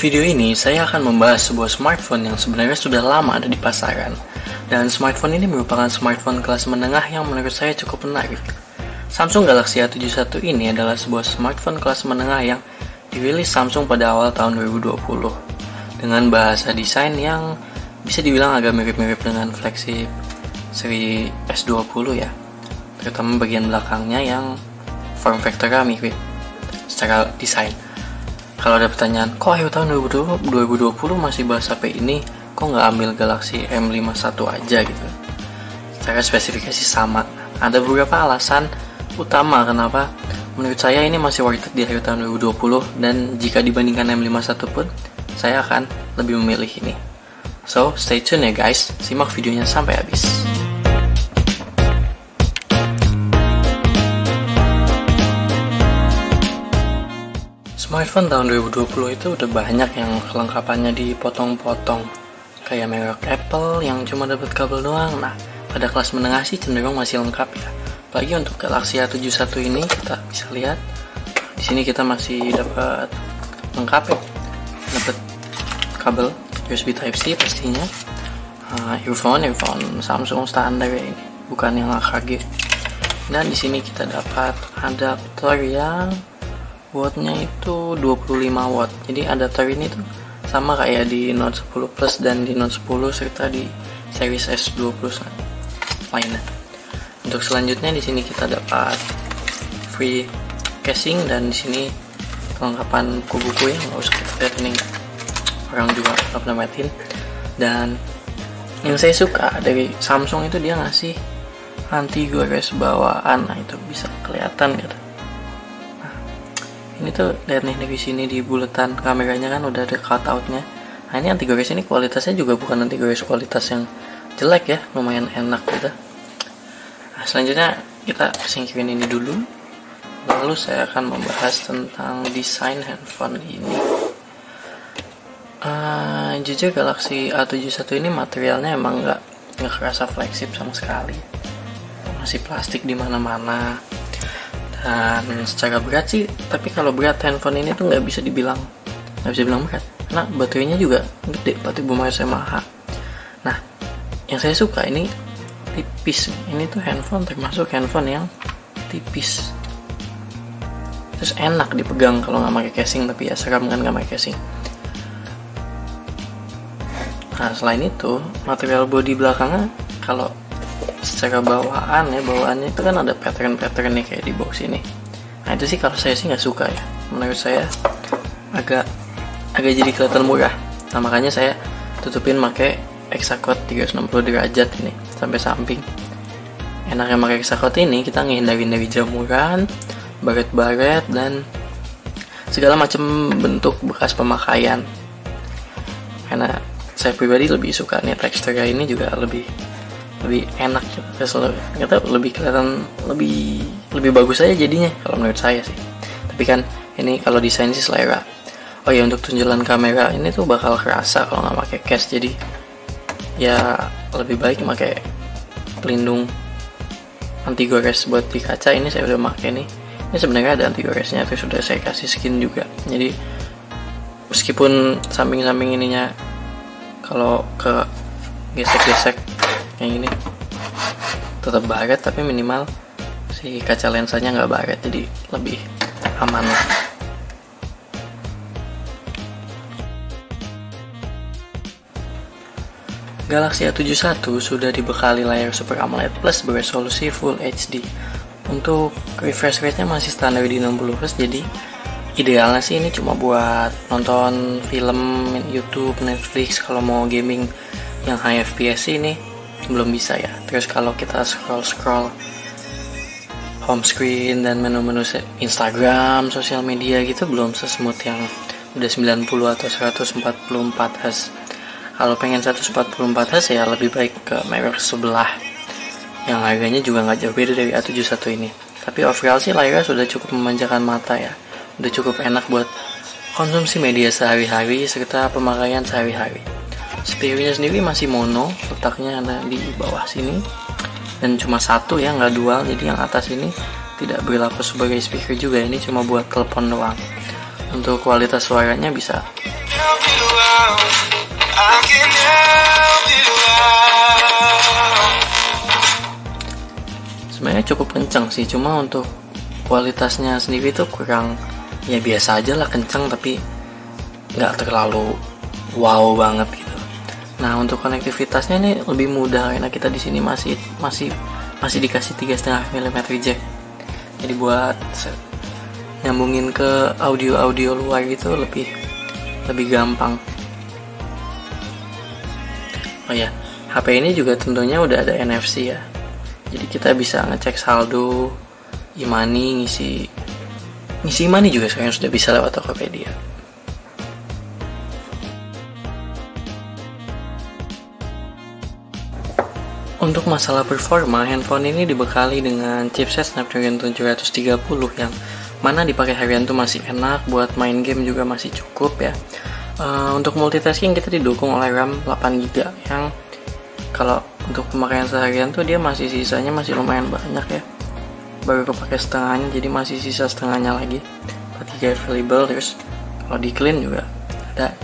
video ini, saya akan membahas sebuah smartphone yang sebenarnya sudah lama ada di pasaran. Dan smartphone ini merupakan smartphone kelas menengah yang menurut saya cukup menarik. Samsung Galaxy A71 ini adalah sebuah smartphone kelas menengah yang dirilis Samsung pada awal tahun 2020. Dengan bahasa desain yang bisa dibilang agak mirip-mirip dengan flagship seri S20 ya. Terutama bagian belakangnya yang form factor-nya mirip secara desain. Kalau ada pertanyaan, kok akhir tahun 2020 masih bahas HP ini, kok nggak ambil Galaxy M51 aja gitu? Secara spesifikasi sama. Ada beberapa alasan utama kenapa menurut saya ini masih worth it di akhir tahun 2020, dan jika dibandingkan M51 pun, saya akan lebih memilih ini. So, stay tune ya guys, simak videonya sampai habis. Smartphone tahun 2020 itu udah banyak yang kelengkapannya dipotong-potong, kayak merek Apple yang cuma dapat kabel doang. Nah, pada kelas menengah sih cenderung masih lengkap ya. Apalagi untuk Galaxy A71 ini kita bisa lihat di sini kita masih dapat lengkap ya, dapat kabel USB Type-C pastinya, earphone Samsung standar ya ini, bukan yang AKG. Dan di sini kita dapat adaptor yang wattnya itu 25 watt. Jadi adaptor ini tuh sama kayak di Note 10 Plus dan di Note 10 serta di series S20 lainnya. Untuk selanjutnya di sini kita dapat free casing, dan di sini kelengkapan buku-buku yang nggak usah kita lihat, ini orang juga nggak pernah matiin. Dan yang saya suka dari Samsung itu dia ngasih anti gores bawaan. Nah itu bisa kelihatan gitu. Ini tuh lihat nih dari sini di buletan kameranya kan udah ada cutout-nya. Nah ini anti gores ini kualitasnya juga bukan anti gores kualitas yang jelek ya, lumayan enak gitu. Nah selanjutnya kita singkirin ini dulu, lalu saya akan membahas tentang desain handphone ini. Jujur Galaxy A71 ini materialnya emang nggak kerasa flagship sama sekali, masih plastik di mana-mana. Dan secara berat sih, tapi kalau berat handphone ini tuh nggak bisa dibilang berat, karena baterainya juga gede, baterai Bumaya Yamaha. Nah, yang saya suka ini tipis. Ini tuh handphone termasuk handphone yang tipis, terus enak dipegang kalau nggak pakai casing. Tapi ya seram kan nggak pakai casing. Nah, selain itu material bodi belakangnya kalau secara bawaannya itu kan ada pattern nih kayak di box ini. Nah itu sih kalau saya sih nggak suka ya, menurut saya agak jadi kelihatan murah. Nah makanya saya tutupin pakai Exacode 360 derajat ini sampai samping. Enaknya pakai Exacode ini kita ngehindarin dari jamuran, baret-baret, dan segala macam bentuk bekas pemakaian. Karena saya pribadi lebih suka nih teksturnya ini juga lebih enak gitu, lebih kelihatan lebih bagus aja jadinya kalau menurut saya sih. Tapi kan ini kalau desain sih selera. Oh ya, untuk tunjulan kamera ini tuh bakal kerasa kalau nggak pakai case, jadi ya lebih baik pakai pelindung anti gores buat di kaca. Ini saya udah pakai nih. Ini sebenarnya ada anti goresnya, terus sudah saya kasih skin juga. Jadi meskipun samping-samping ininya kalau ke gesek-gesek kayak gini tetap baret, tapi minimal si kaca lensanya nggak baret, jadi lebih aman lah. Galaxy A71 sudah dibekali layar Super AMOLED Plus beresolusi Full HD. Untuk refresh rate-nya masih standar di 60Hz, jadi idealnya sih ini cuma buat nonton film, YouTube, Netflix. Kalau mau gaming yang high FPS ini belum bisa ya. Terus kalau kita scroll home screen dan menu-menu Instagram, sosial media gitu belum sesmooth yang udah 90 atau 144Hz. Kalau pengen 144Hz ya lebih baik ke merek sebelah yang harganya juga nggak jauh beda dari A71 ini. Tapi overall sih layarnya sudah cukup memanjakan mata ya, udah cukup enak buat konsumsi media sehari-hari serta pemakaian sehari-hari. Speakernya sendiri masih mono, letaknya ada di bawah sini, dan cuma satu ya, nggak dual. Jadi yang atas ini tidak berlaku sebagai speaker juga, ini cuma buat telepon doang. Untuk kualitas suaranya bisa help you out. I can help you out. Sebenarnya cukup kencang sih, cuma untuk kualitasnya sendiri tuh kurang, ya biasa aja lah, kencang tapi nggak terlalu wow banget gitu. Nah, untuk konektivitasnya ini lebih mudah karena kita di sini masih dikasih 3,5 mm jack. Jadi buat nyambungin ke audio luar gitu lebih gampang. Oh ya, HP ini juga tentunya udah ada NFC ya. Jadi kita bisa ngecek saldo, e-money, ngisi e-money juga sekarang sudah bisa lewat Tokopedia. Untuk masalah performa, handphone ini dibekali dengan chipset Snapdragon 730 yang mana dipakai harian tuh masih enak, buat main game juga masih cukup ya. Untuk multitasking kita didukung oleh RAM 8GB yang kalau untuk pemakaian seharian tuh dia sisanya masih lumayan banyak ya. Baru kepake setengahnya, jadi masih sisa setengahnya lagi. 4GB available. Terus kalau di clean juga ada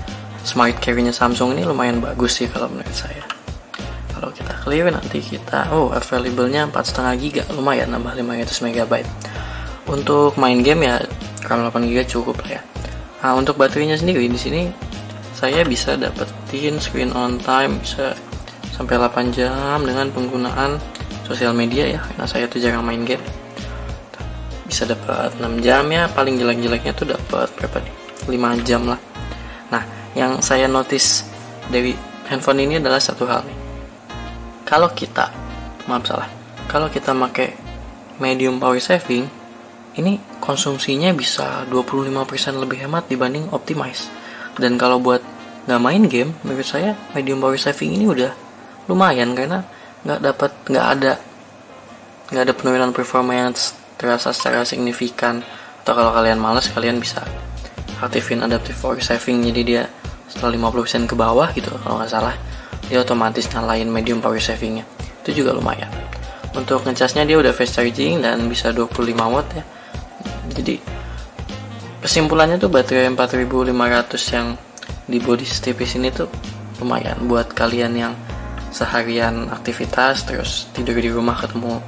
smart carry-nya Samsung ini lumayan bagus sih kalau menurut saya. Kalau kita clear nanti kita available-nya 4,5GB, lumayan nambah 500 MB. Untuk main game ya RAM 8GB cukup lah ya. Nah, untuk baterainya sendiri di sini saya bisa dapetin screen on time bisa sampai 8 jam dengan penggunaan sosial media ya, karena saya tuh jarang main game. Bisa dapat 6 jam ya, paling jelek-jeleknya tuh dapat berapa nih? 5 jam lah. Nah, yang saya notice dari handphone ini adalah satu hal nih. Kalau kita pakai medium power saving, ini konsumsinya bisa 25% lebih hemat dibanding optimize. Dan kalau buat nggak main game, menurut saya medium power saving ini udah lumayan karena nggak ada penurunan performa yang terasa secara signifikan. Atau kalau kalian malas, kalian bisa aktifin adaptive power saving, jadi dia setelah 50% ke bawah gitu kalau nggak salah, dia otomatis nyalain medium power savingnya. Itu juga lumayan. Untuk ngecasnya dia udah fast charging dan bisa 25 watt ya. Jadi kesimpulannya tuh baterai 4500 yang di body tipis ini tuh lumayan buat kalian yang seharian aktivitas terus tidur di rumah ketemu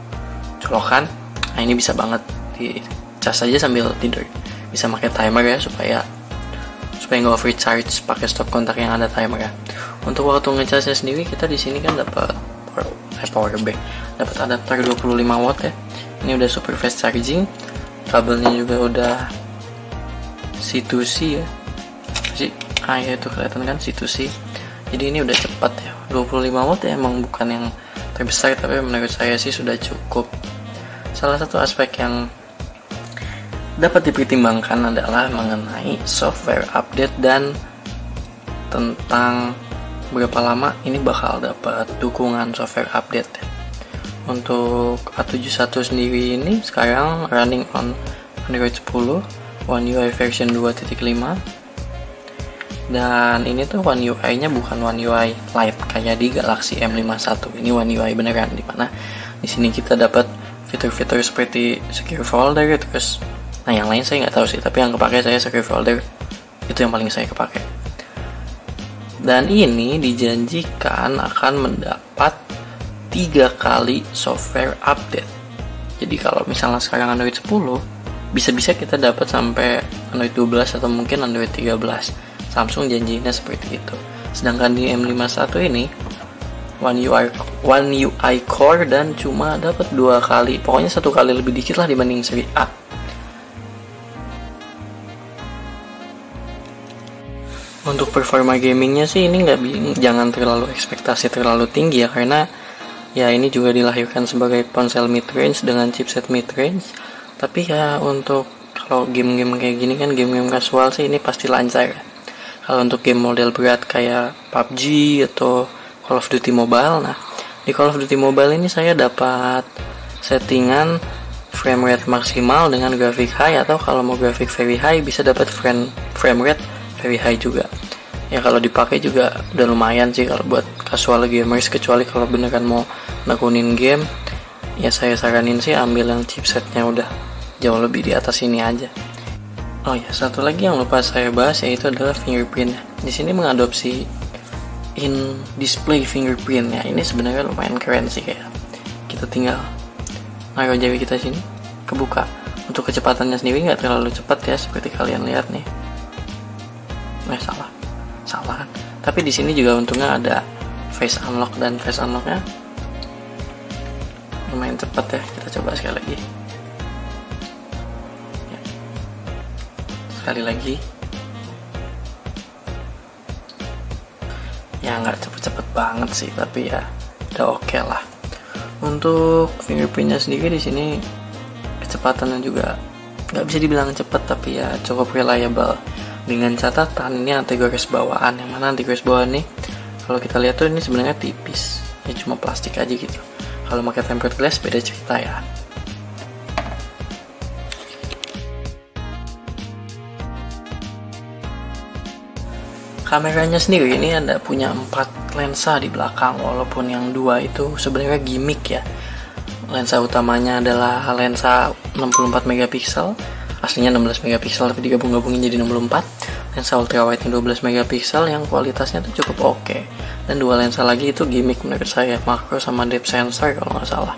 colokan. Nah, ini bisa banget dicas aja sambil tidur. Bisa pakai timer ya supaya nggak overcharge, pakai stop kontak yang ada timer ya. Untuk waktu ngecasnya sendiri kita di sini kan dapat power bank, dapat adapter 25 watt ya. Ini udah super fast charging. Kabelnya juga udah C2C ya. Ya itu kelihatan kan C2C. Jadi ini udah cepat ya. 25 watt ya, emang bukan yang terbesar tapi menurut saya sih sudah cukup. Salah satu aspek yang dapat dipertimbangkan adalah mengenai software update dan tentang berapa lama ini bakal dapat dukungan software update. Untuk A71 sendiri ini sekarang running on Android 10 One UI version 2.5, dan ini tuh One UI nya bukan One UI Lite kayak di Galaxy M51. Ini One UI beneran, dimana di sini kita dapat fitur-fitur seperti secure folder terus. Nah, yang lain saya nggak tahu sih, tapi yang kepake saya secure folder, itu yang paling saya kepake. Dan ini dijanjikan akan mendapat 3 kali software update. Jadi kalau misalnya sekarang Android 10, bisa-bisa kita dapat sampai Android 12 atau mungkin Android 13. Samsung janjinya seperti itu. Sedangkan di M51 ini One UI Core dan cuma dapat 2 kali. Pokoknya 1 kali lebih dikit lah dibanding seri A. Untuk performa gamingnya sih ini jangan terlalu ekspektasi terlalu tinggi ya, karena ya ini juga dilahirkan sebagai ponsel mid-range dengan chipset mid-range. Tapi ya untuk kalau game-game kayak gini kan game-game casual sih ini pasti lancar ya. Kalau untuk game model berat kayak PUBG atau Call of Duty Mobile, nah di Call of Duty Mobile ini saya dapat settingan frame rate maksimal dengan grafik high, atau kalau mau grafik very high bisa dapat frame rate very high juga. Ya kalau dipakai juga udah lumayan sih kalau buat casual gamers, kecuali kalau beneran mau nekunin game, ya saya saranin sih ambil yang chipsetnya udah jauh lebih di atas ini aja. Oh ya, satu lagi yang lupa saya bahas yaitu adalah fingerprint. Di sini mengadopsi in display fingerprint ya. Ini sebenarnya lumayan keren sih, kayak kita tinggal naruh jari kita sini, kebuka. Untuk kecepatannya sendiri nggak terlalu cepat ya, seperti kalian lihat nih. Salah kan? Tapi di sini juga untungnya ada face unlock, dan face unlocknya lumayan cepat ya. Kita coba sekali lagi. Sekali lagi. Ya nggak cepet-cepet banget sih, tapi ya udah oke lah. Untuk fingerprintnya sendiri di sini kecepatannya juga nggak bisa dibilang cepat, tapi ya cukup reliable. Dengan catatan ini anti gores bawaan, yang mana anti gores bawaan nih kalau kita lihat tuh ini sebenarnya tipis, ya cuma plastik aja gitu. Kalau pakai tempered glass beda cerita ya. Kameranya sendiri ini ada punya 4 lensa di belakang, walaupun yang 2 itu sebenarnya gimmick ya. Lensa utamanya adalah lensa 64 megapiksel, aslinya 16 megapiksel tapi digabung-gabungin jadi 64. Lensa ultrawide 12 megapiksel yang kualitasnya tuh cukup oke. Dan 2 lensa lagi itu gimmick menurut saya, makro sama depth sensor kalau nggak salah.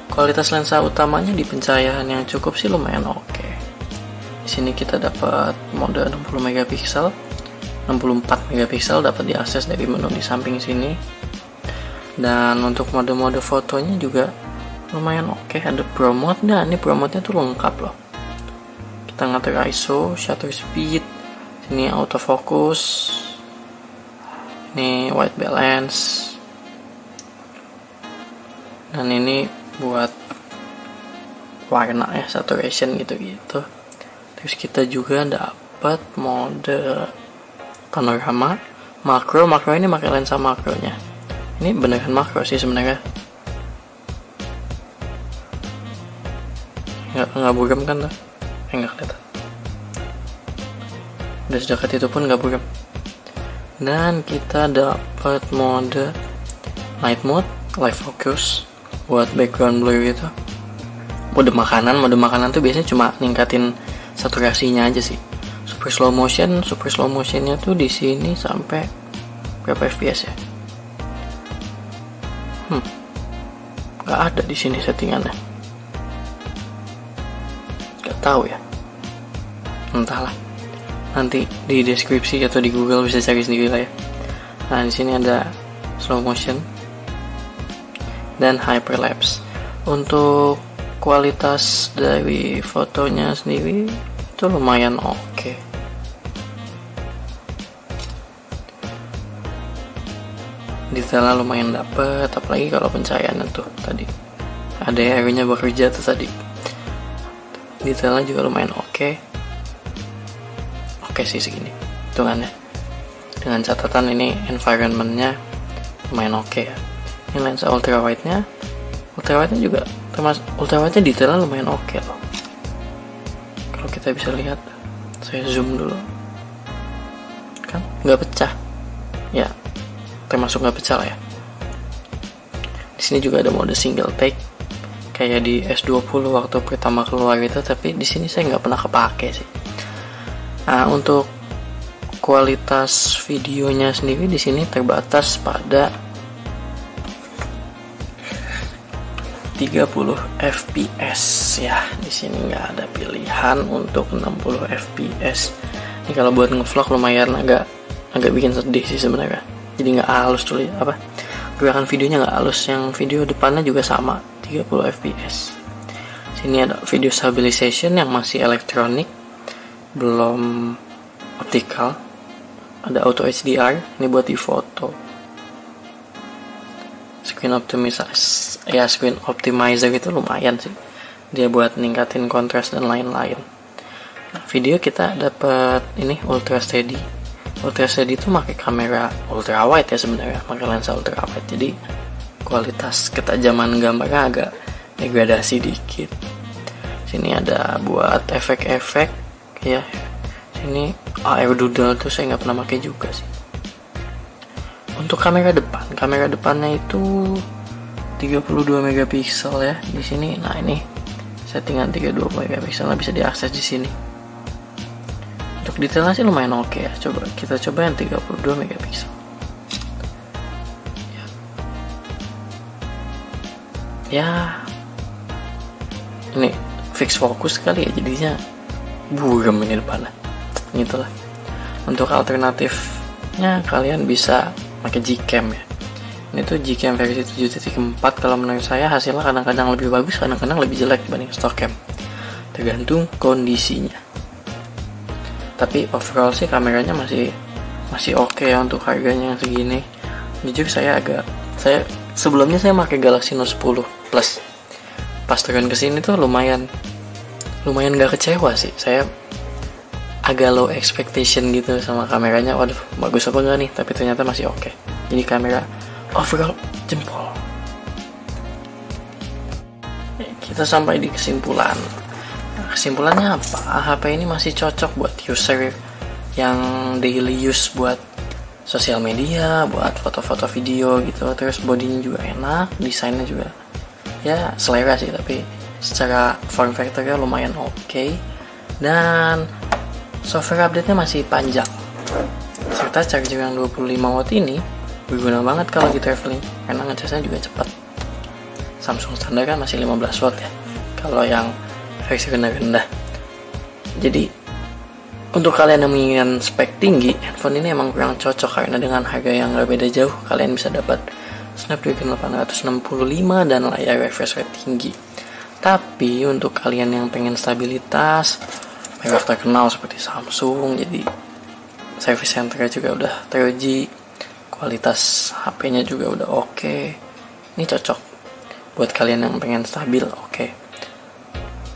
Kualitas lensa utamanya di pencahayaan yang cukup sih lumayan oke. Di sini kita dapat mode 60 megapiksel, 64 megapiksel dapat diakses dari menu di samping sini. Dan untuk mode-mode fotonya juga lumayan oke. Ada Pro Mode, nah ini Pro Mode-nya tuh lengkap loh. Kita ngatur ISO, shutter speed, ini autofocus, ini white balance, dan ini buat warna ya, saturation gitu-gitu. Terus kita juga dapat mode panorama, makro ini pakai lensa makronya. Ini beneran makro sih sebenarnya. Nggak buram kan tuh? Nggak kelihatan. Udah sedekat itu pun nggak buram. Dan kita dapat mode night mode, live focus buat background blur gitu. Mode makanan tuh biasanya cuma ningkatin saturasinya aja sih. Super slow motionnya tuh di sini sampai berapa fps ya? Nggak ada di sini settingannya. Nggak tahu ya. Entahlah. Nanti di deskripsi atau di Google bisa cari sendiri lah ya. Nah di sini ada slow motion dan hyperlapse. Untuk kualitas dari fotonya sendiri itu lumayan oke. Detailnya lumayan dapet, apalagi kalau pencahayaannya tuh tadi ada airnya bekerja tuh tadi. Detailnya juga lumayan oke sih segini hitungannya. Dengan catatan ini environmentnya lumayan oke ya. Ini lensa ultrawide-nya juga termasuk ultrawide-nya detailnya lumayan oke loh. Kalau kita bisa lihat, saya zoom dulu, kan nggak pecah ya, termasuk nggak pecah lah ya. Di sini juga ada mode single take kayak di S20 waktu pertama keluar itu, tapi di sini saya nggak pernah kepake sih. Nah, untuk kualitas videonya sendiri di sini terbatas pada 30 fps ya. Di sini nggak ada pilihan untuk 60 fps. Ini kalau buat ngevlog lumayan agak bikin sedih sih sebenarnya. Jadi nggak halus tuh gerakan videonya nggak halus. Yang video depannya juga sama 30 fps. Sini ada video stabilization yang masih elektronik, belum optical. Ada auto HDR, ini buat di foto. Screen optimizer itu lumayan sih, dia buat ningkatin kontras dan lain-lain. Nah, video kita dapat ini ultra steady itu pakai kamera ultrawide ya sebenarnya, pakai lensa ultrawide, jadi kualitas ketajaman gambarnya agak degradasi dikit. Sini ada buat efek-efek ya. Sini air doodle tuh saya nggak pernah pakai juga sih. Untuk kamera depannya itu 32 megapiksel ya di sini. Nah ini settingan 32 megapiksel bisa diakses di sini. untuk detailnya sih lumayan oke ya. Kita coba yang 32 megapiksel. Ya ini fix fokus kali ya, jadinya buram ini depannya. Gitulah. Untuk alternatifnya kalian bisa pakai Gcam ya. Ini tuh Gcam versi 7.4. Kalau menurut saya hasilnya kadang-kadang lebih bagus, kadang-kadang lebih jelek dibanding Stockcam, tergantung kondisinya. Tapi overall sih kameranya masih oke ya untuk harganya yang segini. Jujur saya sebelumnya saya pakai Galaxy Note 10 Plus. Pas turun kesini tuh lumayan gak kecewa sih. Saya agak low expectation gitu sama kameranya. Waduh, bagus apa enggak nih? Tapi ternyata masih oke. Jadi kamera overall jempol. Kita sampai di kesimpulan. Kesimpulannya apa? HP ini masih cocok buat user yang daily use, buat sosial media, buat foto-foto video gitu. Terus bodinya juga enak, desainnya juga ya selera sih, tapi secara form factornya lumayan oke. Dan software update-nya masih panjang. Serta charger yang 25 watt ini berguna banget kalau lagi traveling, karena ngecasnya juga cepat. Samsung standar kan masih 15 watt ya, kalau yang versi rendah-rendah. Jadi untuk kalian yang menginginkan spek tinggi, handphone ini emang kurang cocok, karena dengan harga yang gak beda jauh kalian bisa dapat Snapdragon 865 dan layar refresh rate tinggi. Tapi untuk kalian yang pengen stabilitas, merek terkenal seperti Samsung, jadi service center juga udah teruji, kualitas HP-nya juga udah oke. Ini cocok buat kalian yang pengen stabil, oke.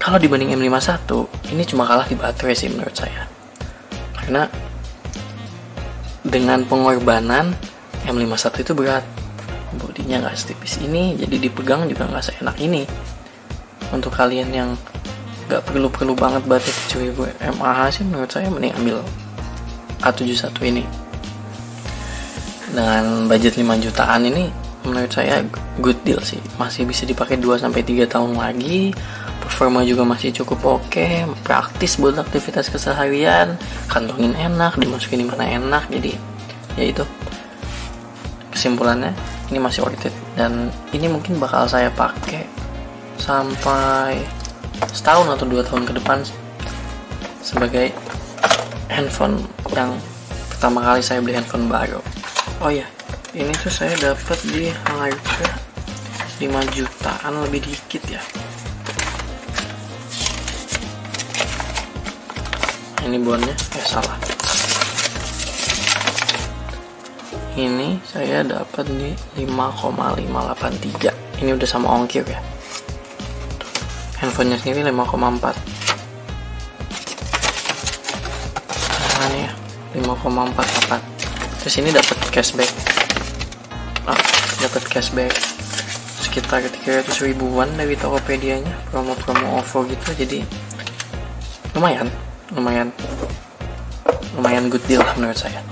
Kalau dibanding M51, ini cuma kalah di baterai sih menurut saya. Karena dengan pengorbanan M51 itu berat, bodinya nggak setipis ini, jadi dipegang juga nggak seenak ini. Untuk kalian yang nggak perlu banget baterai 7000 mAh sih, menurut saya mending ambil A71 ini. Dengan budget 5 jutaan ini, menurut saya good deal sih. Masih bisa dipakai 2-3 tahun lagi. Performa juga masih cukup oke, praktis buat aktivitas keseharian, kantongin enak, dimasukin dimana enak. Jadi ya itu kesimpulannya, ini masih worth it. Dan ini mungkin bakal saya pakai sampai setahun atau 2 tahun ke depan sebagai handphone yang pertama kali saya beli handphone baru. Oh ya, ini tuh saya dapat di harga 5 jutaan lebih dikit ya. Ini bonnya, salah. Ini saya dapat di 5,583. Ini udah sama ongkir ya. Handphonenya sendiri 5,4. Nah nih ya, 5,48. Terus ini dapat cashback. Dapat cashback sekitar 300 ribuan dari Tokopedia-nya, promo-promo OVO gitu. Jadi lumayan good deal lah menurut saya.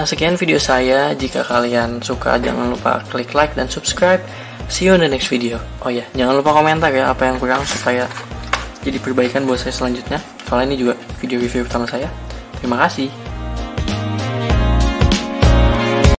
Sekian video saya. Jika kalian suka, jangan lupa klik like dan subscribe. See you in the next video. Oh ya, jangan lupa komentar ya apa yang kurang supaya jadi perbaikan buat saya selanjutnya. Soalnya ini juga video review pertama saya. Terima kasih.